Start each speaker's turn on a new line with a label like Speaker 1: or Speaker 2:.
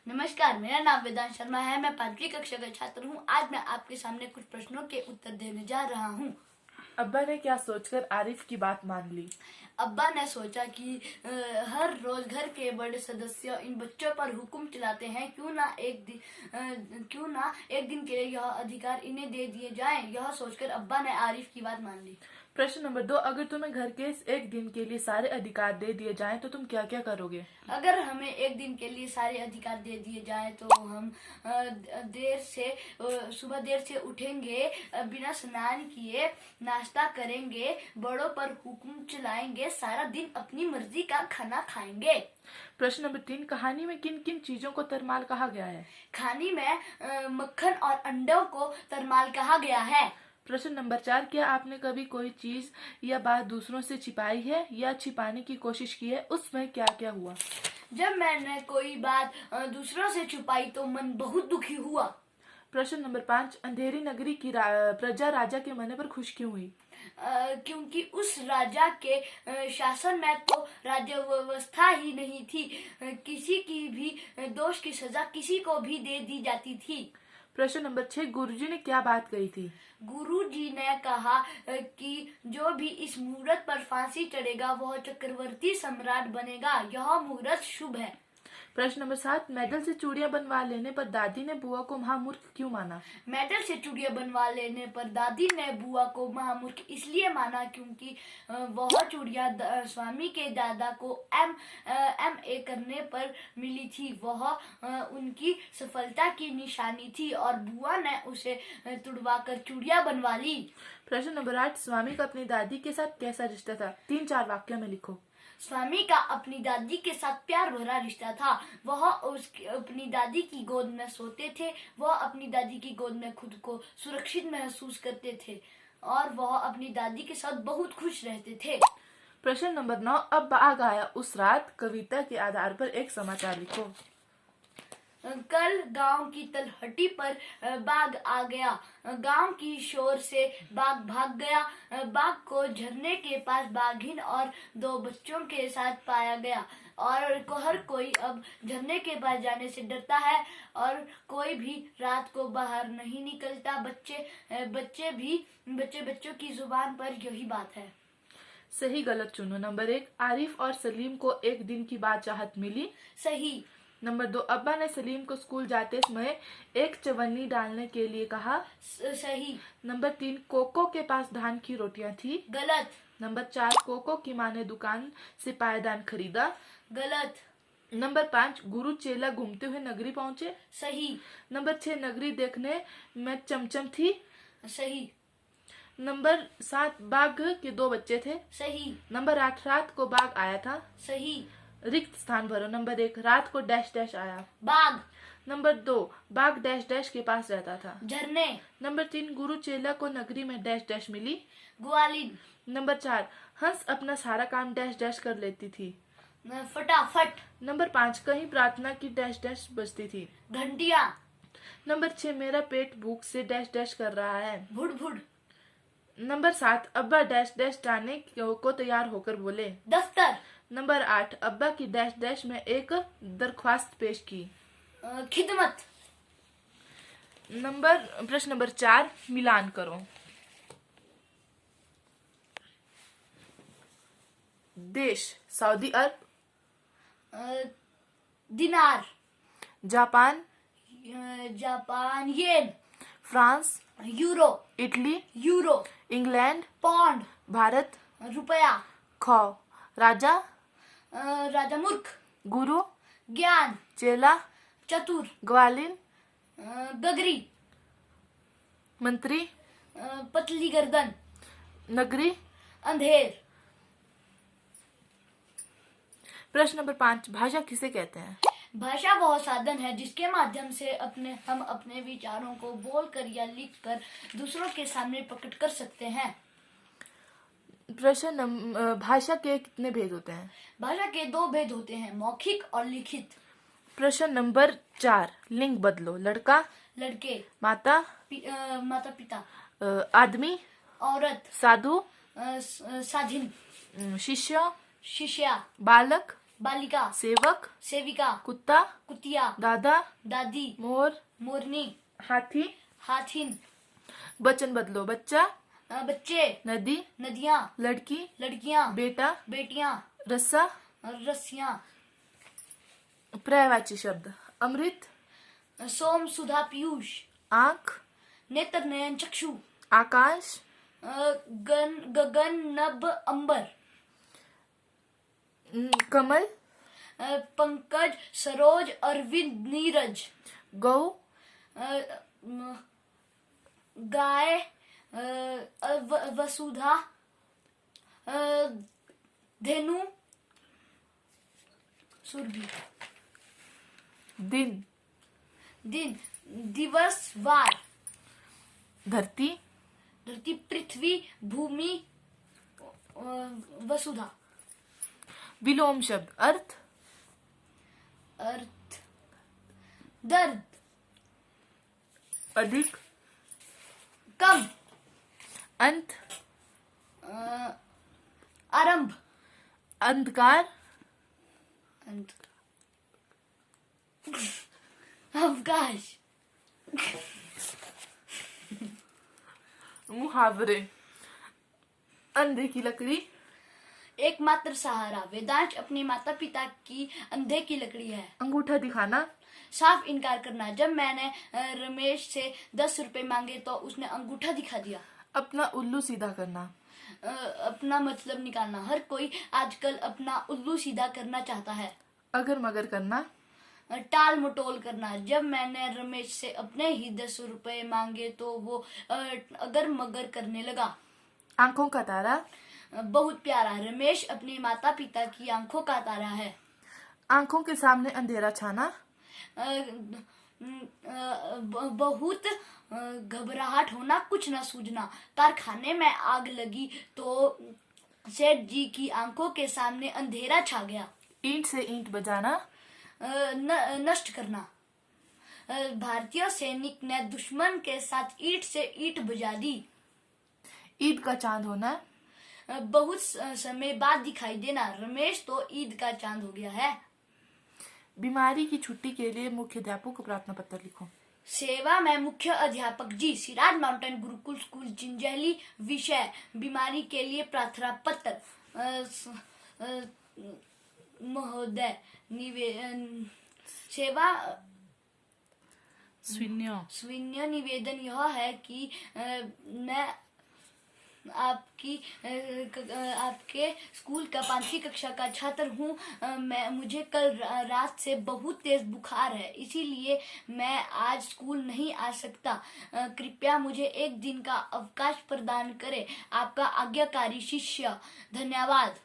Speaker 1: नमस्कार, मेरा नाम वेदांत शर्मा है। मैं 5वीं कक्षा का छात्र हूँ। आज मैं आपके सामने कुछ प्रश्नों के उत्तर देने जा रहा हूँ।
Speaker 2: अब्बा ने क्या सोचकर आरिफ की बात मान ली?
Speaker 1: अब्बा ने सोचा कि हर रोज घर के बड़े सदस्य इन बच्चों पर हुक्म चलाते हैं, क्यों ना एक दिन के लिए यह अधिकार इन्हें दे दिए जाएं। यह सोचकर अब्बा ने आरिफ की बात मान ली।
Speaker 2: प्रश्न नंबर 2, अगर तुम्हें घर के इस एक दिन के लिए सारे अधिकार दे दिए जाएं तो तुम क्या क्या करोगे?
Speaker 1: अगर हमें एक दिन के लिए सारे अधिकार दे दिए जाएं तो हम सुबह देर से उठेंगे, बिना स्नान किए नाश्ता करेंगे, बड़ों पर हुक्म चलाएंगे, सारा दिन अपनी मर्जी का खाना खाएंगे।
Speaker 2: प्रश्न नंबर 3, कहानी में किन किन चीजों को तरमाल कहा गया है?
Speaker 1: खाने में मक्खन और अंडों को तरमाल कहा गया है।
Speaker 2: प्रश्न नंबर 4, क्या आपने कभी कोई चीज या बात दूसरों से छिपाई है या छिपाने की कोशिश की है? उसमें क्या क्या हुआ?
Speaker 1: जब मैंने कोई बात दूसरों से छुपाई तो मन बहुत दुखी हुआ।
Speaker 2: प्रश्न नंबर 5, अंधेरी नगरी की प्रजा राजा के मरने पर खुश क्यों हुई?
Speaker 1: क्योंकि उस राजा के शासन में तो राज्य व्यवस्था ही नहीं थी। किसी की भी दोष की सजा किसी को भी दे दी जाती थी।
Speaker 2: प्रश्न नंबर 6, गुरुजी ने क्या बात कही थी?
Speaker 1: गुरुजी ने कहा कि जो भी इस मुहूर्त पर फांसी चढ़ेगा वह चक्रवर्ती सम्राट बनेगा। यह मुहूर्त शुभ है।
Speaker 2: प्रश्न नंबर 7, मेटल से चूड़ियां बनवा लेने पर दादी ने बुआ को महामूर्ख क्यों माना? मेटल
Speaker 1: से चूड़ियां बनवा लेने पर दादी ने बुआ को महामूर्ख इसलिए माना क्योंकि वह चूड़ियां स्वामी के दादा को MA करने पर मिली थी। वह उनकी सफलता की निशानी थी और बुआ ने उसे तुड़वाकर चूड़ियां बनवा ली।
Speaker 2: प्रश्न नंबर 8, स्वामी का अपनी दादी के साथ कैसा रिश्ता था? 3-4 वाक्य में लिखो।
Speaker 1: स्वामी का अपनी दादी के साथ प्यार भरा रिश्ता था। वह अपनी दादी की गोद में सोते थे। वह अपनी दादी की गोद में खुद को सुरक्षित महसूस करते थे और वह अपनी दादी के साथ बहुत खुश रहते थे।
Speaker 2: प्रश्न नंबर 9, अब बाघ आया उस रात कविता के आधार पर एक समाचार लिखो।
Speaker 1: कल गांव की तलहटी पर बाघ आ गया। गांव की शोर से बाघ भाग गया। बाघ को झरने के पास बाघिन और 2 बच्चों के साथ पाया गया और हर कोई अब झरने के पास जाने से डरता है और कोई भी रात को बाहर नहीं निकलता। बच्चों की जुबान पर यही बात है।
Speaker 2: सही गलत चुनो। नंबर 1, आरिफ और सलीम को एक दिन की बाद चाहत मिली।
Speaker 1: सही।
Speaker 2: नंबर 2, अब्बा ने सलीम को स्कूल जाते समय एक चवन्नी डालने के लिए कहा।
Speaker 1: सही।
Speaker 2: नंबर 3, कोको के पास धान की रोटियां थी।
Speaker 1: गलत।
Speaker 2: नंबर 4, कोको की माँ ने दुकान से पायदान खरीदा।
Speaker 1: गलत।
Speaker 2: नंबर 5, गुरु चेला घूमते हुए नगरी पहुंचे।
Speaker 1: सही।
Speaker 2: नंबर 6, नगरी देखने में चमचम थी।
Speaker 1: सही।
Speaker 2: नंबर 7, बाघ के 2 बच्चे थे।
Speaker 1: सही।
Speaker 2: नंबर 8, रात को बाघ आया था।
Speaker 1: सही।
Speaker 2: रिक्त स्थान भरो। नंबर 1, रात को डैश डैश आया।
Speaker 1: बाघ।
Speaker 2: नंबर 2, बाघ डैश डैश के पास रहता था।
Speaker 1: झरने।
Speaker 2: नंबर 3, गुरु चेला को नगरी में डैश डैश मिली।
Speaker 1: ग्वालिन।
Speaker 2: नंबर 4, हंस अपना सारा काम डैश डैश कर लेती थी।
Speaker 1: फटाफट।
Speaker 2: नंबर 5, कहीं प्रार्थना की डैश डैश बजती थी।
Speaker 1: घंटिया।
Speaker 2: नंबर 6, मेरा पेट भूख से डैश डैश कर रहा है।
Speaker 1: भुड़ भुड़।
Speaker 2: नंबर 7, अब्बा डैश डैश जाने को तैयार होकर बोले।
Speaker 1: दफ्तर।
Speaker 2: नंबर 8, अब्बा की डैश डैश में एक दरख्वास्त पेश की।
Speaker 1: खिदमत।
Speaker 2: प्रश्न नंबर 4, मिलान करो। देश Saudi Arab.
Speaker 1: Dinar.
Speaker 2: Japan.
Speaker 1: Yen.
Speaker 2: France.
Speaker 1: Euro.
Speaker 2: Italy.
Speaker 1: Euro.
Speaker 2: England.
Speaker 1: Pound.
Speaker 2: Bharat.
Speaker 1: रुपया।
Speaker 2: खो। राजा।
Speaker 1: राजा मूर्ख।
Speaker 2: गुरु।
Speaker 1: ज्ञान।
Speaker 2: चेला।
Speaker 1: चतुर।
Speaker 2: ग्वालिन।
Speaker 1: गगरी।
Speaker 2: मंत्री।
Speaker 1: पतली गर्दन।
Speaker 2: नगरी।
Speaker 1: अंधेर।
Speaker 2: प्रश्न नंबर 5, भाषा किसे कहते हैं?
Speaker 1: भाषा वह साधन है जिसके माध्यम से हम अपने विचारों को बोलकर या लिखकर दूसरों के सामने प्रकट कर सकते हैं।
Speaker 2: भाषा के कितने भेद होते हैं?
Speaker 1: भाषा के 2 भेद होते हैं, मौखिक और लिखित।
Speaker 2: प्रश्न नंबर 4, लिंग बदलो। लड़का।
Speaker 1: लड़के।
Speaker 2: माता।
Speaker 1: माता पिता।
Speaker 2: आदमी।
Speaker 1: औरत।
Speaker 2: साधु।
Speaker 1: साधिन।
Speaker 2: शिष्य।
Speaker 1: शिष्या।
Speaker 2: बालक।
Speaker 1: बालिका,
Speaker 2: सेवक,
Speaker 1: सेविका,
Speaker 2: कुत्ता,
Speaker 1: कुतिया,
Speaker 2: दादा,
Speaker 1: दादी,
Speaker 2: मोर,
Speaker 1: मोरनी,
Speaker 2: हाथी।
Speaker 1: हाथिन,
Speaker 2: वचन बदलो। बच्चा,
Speaker 1: बच्चे,
Speaker 2: नदी,
Speaker 1: नदियां,
Speaker 2: लड़की,
Speaker 1: लड़कियां,
Speaker 2: बेटा,
Speaker 1: बेटियां,
Speaker 2: रस्सा।
Speaker 1: रस्सियां,
Speaker 2: पर्यायवाची शब्द। अमृत,
Speaker 1: सोम, सुधा, पीयूष,
Speaker 2: आंख,
Speaker 1: नेत्र, नयन, चक्षु,
Speaker 2: आकाश,
Speaker 1: गगन, नभ, अंबर,
Speaker 2: कमल,
Speaker 1: पंकज, सरोज, अरविंद, नीरज,
Speaker 2: गौ,
Speaker 1: गाय, वसुधा, धेनु, सुरभि।
Speaker 2: दिन,
Speaker 1: दिन, दिवस, वार,
Speaker 2: धरती,
Speaker 1: धरती, पृथ्वी, भूमि, वसुधा।
Speaker 2: विलोम शब्द। अर्थ,
Speaker 1: अर्थ, दर्द,
Speaker 2: अधिक,
Speaker 1: कम,
Speaker 2: अंत,
Speaker 1: आरंभ,
Speaker 2: अंधकार,
Speaker 1: अंत, अवकाश,
Speaker 2: मुहावरे। अंधे की लकड़ी,
Speaker 1: एकमात्र सहारा। वेदांश अपने माता पिता की अंधे की लकड़ी है।
Speaker 2: अंगूठा दिखाना,
Speaker 1: साफ इनकार करना। जब मैंने रमेश से 10 रुपए मांगे तो उसने अंगूठा दिखा दिया।
Speaker 2: अपना उल्लू सीधा करना,
Speaker 1: अपना मतलब निकालना। हर कोई आजकल अपना उल्लू सीधा करना चाहता है।
Speaker 2: अगर मगर करना,
Speaker 1: टाल मटोल करना। जब मैंने रमेश से अपने ही 10 रुपए मांगे तो वो अगर मगर करने लगा।
Speaker 2: आंखों का तारा,
Speaker 1: बहुत प्यारा। रमेश अपने माता पिता की आंखों का तारा है।
Speaker 2: आंखों के सामने अंधेरा छाना,
Speaker 1: बहुत घबराहट होना, कुछ न सूझना। कारखाने में आग लगी तो सेठ जी की आंखों के सामने अंधेरा छा गया।
Speaker 2: ईंट से ईंट बजाना,
Speaker 1: नष्ट करना। भारतीय सैनिक ने दुश्मन के साथ ईंट से ईंट बजा दी।
Speaker 2: ईद का चांद होना,
Speaker 1: बहुत समय बाद दिखाई देना। रमेश तो ईद का चांद हो गया है।
Speaker 2: बीमारी की छुट्टी के लिए मुख्याध्यापक को प्रार्थना पत्र लिखो।
Speaker 1: सेवा में मुख्य अध्यापक जी, सिराज माउंटेन गुरुकुल स्कूल जिंजहली। विषय, बीमारी के लिए प्रार्थना पत्र। महोदय, सेवा स्वीन्य निवेदन यह है कि मैं आपके स्कूल का 5वीं कक्षा का छात्र हूँ। मुझे कल रात से बहुत तेज बुखार है, इसीलिए मैं आज स्कूल नहीं आ सकता। कृपया मुझे एक दिन का अवकाश प्रदान करें। आपका आज्ञाकारी शिष्य। धन्यवाद।